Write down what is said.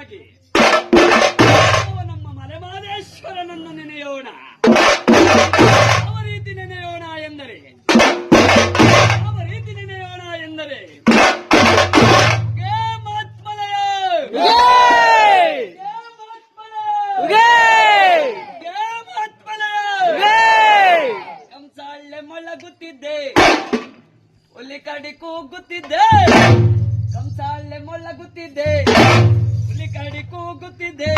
ವಿಶೇಷವಾಗಿ ನಾವು ನಮ್ಮ ಮಲೆಮಹದೇಶ್ವರನನ್ನು ನೆನೆಯೋಣ. ಯಾವ ರೀತಿ ನೆನೆಯೋಣ ಎಂದರೆ ಉಗೇ ಮಹಾತ್ಮಲಯ, ಉಗೇ ಮಹಾತ್ಮಲಯ. ಕಂಸಾಳೆ ಮೊಳಗುತ್ತಿದ್ದೆ, ಹುಲಿ ಕಡಿ ಕೂಗುತ್ತಿದ್ದೆ. ಕಂಸಾಳೆ ಮೊಳಗುತ್ತಿದ್ದೆ, ಹುಲಿ ಕಡಿ ಕೂಗುತ್ತಿದ್ದೆ.